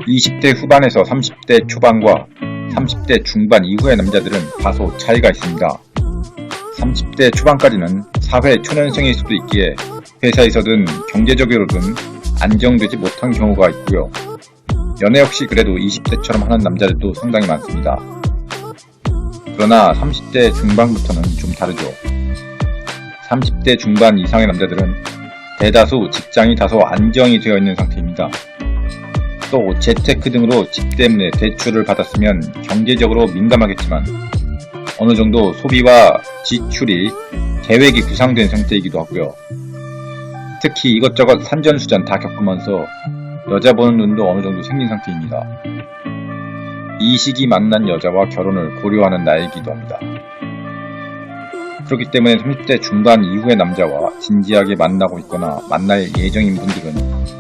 20대 후반에서 30대 초반과 30대 중반 이후의 남자들은 다소 차이가 있습니다. 30대 초반까지는 사회 초년생일 수도 있기에 회사에서든 경제적으로든 안정되지 못한 경우가 있고요. 연애 역시 그래도 20대처럼 하는 남자들도 상당히 많습니다. 그러나 30대 중반부터는 좀 다르죠. 30대 중반 이상의 남자들은 대다수 직장이 다소 안정이 되어 있는 상태입니다. 또 재테크 등으로 집 때문에 대출을 받았으면 경제적으로 민감하겠지만 어느 정도 소비와 지출이 계획이 구상된 상태이기도 하고요. 특히 이것저것 산전수전 다 겪으면서 여자 보는 눈도 어느 정도 생긴 상태입니다. 이 시기 만난 여자와 결혼을 고려하는 나이이기도 합니다. 그렇기 때문에 30대 중반 이후의 남자와 진지하게 만나고 있거나 만날 예정인 분들은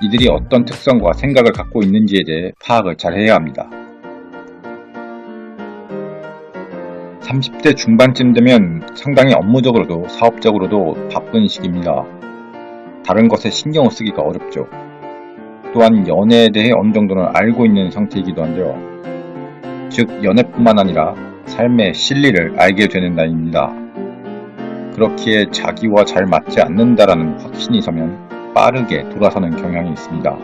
이들이 어떤 특성과 생각을 갖고 있는지에 대해 파악을 잘 해야 합니다. 30대 중반쯤 되면 상당히 업무적으로도 사업적으로도 바쁜 시기입니다. 다른 것에 신경을 쓰기가 어렵죠. 또한 연애에 대해 어느 정도는 알고 있는 상태이기도 한데요. 즉 연애뿐만 아니라 삶의 실리를 알게 되는 나이입니다. 그렇기에 자기와 잘 맞지 않는다라는 확신이 서면 빠르게 돌아서는 경향이 있습니다.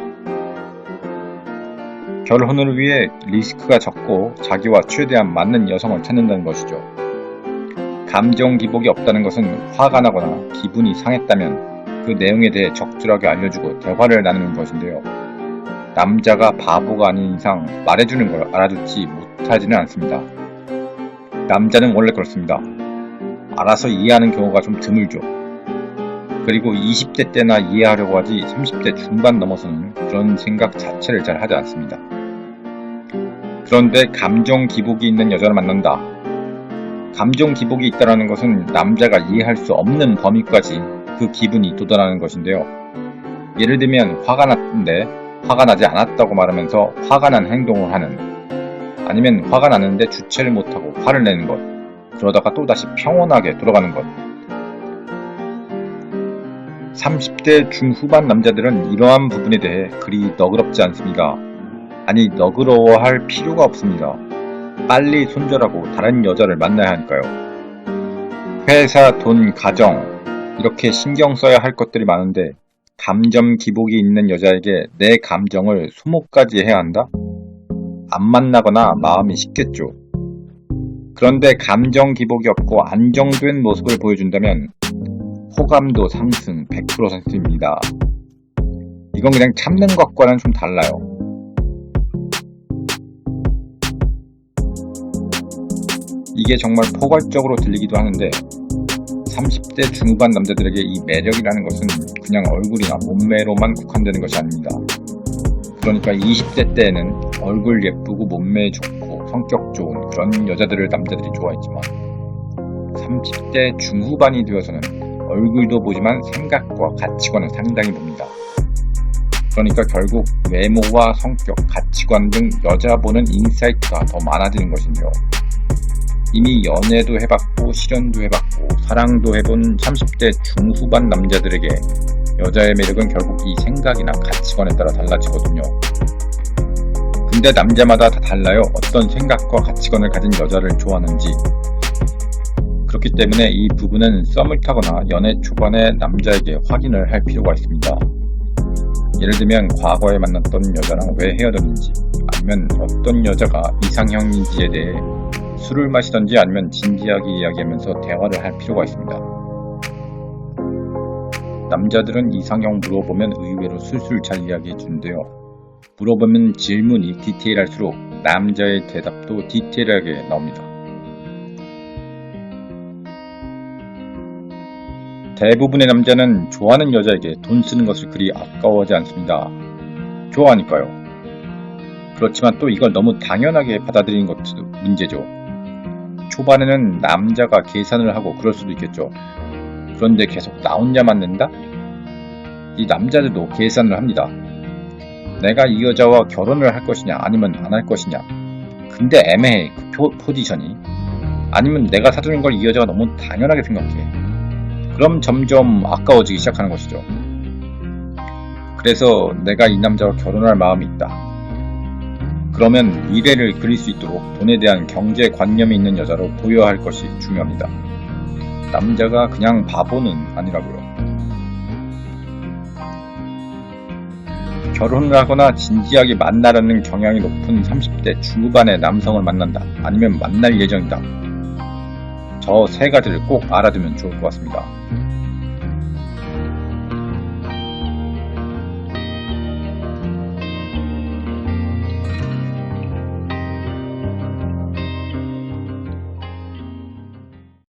결혼을 위해 리스크가 적고 자기와 최대한 맞는 여성을 찾는다는 것이죠. 감정 기복이 없다는 것은 화가 나거나 기분이 상했다면 그 내용에 대해 적절하게 알려주고 대화를 나누는 것인데요. 남자가 바보가 아닌 이상 말해주는 걸 알아듣지 못하지는 않습니다. 남자는 원래 그렇습니다. 알아서 이해하는 경우가 좀 드물죠. 그리고 20대 때나 이해하려고 하지 30대 중반 넘어서는 그런 생각 자체를 잘 하지 않습니다. 그런데 감정 기복이 있는 여자를 만난다. 감정 기복이 있다는 것은 남자가 이해할 수 없는 범위까지 그 기분이 도달하는 것인데요. 예를 들면 화가 났는데 화가 나지 않았다고 말하면서 화가 난 행동을 하는, 아니면 화가 났는데 주체를 못하고 화를 내는 것, 그러다가 또다시 평온하게 돌아가는 것. 30대 중후반 남자들은 이러한 부분에 대해 그리 너그럽지 않습니다. 아니 너그러워할 필요가 없습니다. 빨리 손절하고 다른 여자를 만나야 하니까요. 회사, 돈, 가정 이렇게 신경 써야 할 것들이 많은데 감정 기복이 있는 여자에게 내 감정을 소모까지 해야 한다? 안 만나거나 마음이 식겠죠. 그런데 감정 기복이 없고 안정된 모습을 보여준다면 호감도 상승 100%입니다. 이건 그냥 참는 것과는 좀 달라요. 이게 정말 포괄적으로 들리기도 하는데 30대 중후반 남자들에게 이 매력이라는 것은 그냥 얼굴이나 몸매로만 국한되는 것이 아닙니다. 그러니까 20대 때에는 얼굴 예쁘고 몸매 좋고 성격 좋은 그런 여자들을 남자들이 좋아했지만 30대 중후반이 되어서는 얼굴도 보지만 생각과 가치관은 상당히 봅니다. 그러니까 결국 외모와 성격, 가치관 등 여자 보는 인사이트가 더 많아지는 것인데요. 이미 연애도 해봤고 실연도 해봤고 사랑도 해본 30대 중후반 남자들에게 여자의 매력은 결국 이 생각이나 가치관에 따라 달라지거든요. 근데 남자마다 다 달라요. 어떤 생각과 가치관을 가진 여자를 좋아하는지. 그렇기 때문에 이 부분은 썸을 타거나 연애 초반에 남자에게 확인을 할 필요가 있습니다. 예를 들면 과거에 만났던 여자랑 왜 헤어졌는지, 아니면 어떤 여자가 이상형인지에 대해 술을 마시던지 아니면 진지하게 이야기하면서 대화를 할 필요가 있습니다. 남자들은 이상형 물어보면 의외로 술술 잘 이야기해 주는데요. 물어보면 질문이 디테일할수록 남자의 대답도 디테일하게 나옵니다. 대부분의 남자는 좋아하는 여자에게 돈 쓰는 것을 그리 아까워하지 않습니다. 좋아하니까요. 그렇지만 또 이걸 너무 당연하게 받아들이는 것도 문제죠. 초반에는 남자가 계산을 하고 그럴 수도 있겠죠. 그런데 계속 나 혼자 맞는다? 이 남자들도 계산을 합니다. 내가 이 여자와 결혼을 할 것이냐 아니면 안 할 것이냐. 근데 애매해 그 포지션이. 아니면 내가 사주는 걸 이 여자가 너무 당연하게 생각해. 그럼 점점 아까워지기 시작하는 것이죠. 그래서 내가 이 남자와 결혼할 마음이 있다. 그러면 미래를 그릴 수 있도록 돈에 대한 경제관념이 있는 여자로 보여야 할 것이 중요합니다. 남자가 그냥 바보는 아니라고요. 결혼을 하거나 진지하게 만나려는 경향이 높은 30대 중후반의 남성을 만난다. 아니면 만날 예정이다. 저 세 가지를 꼭 알아두면 좋을 것 같습니다.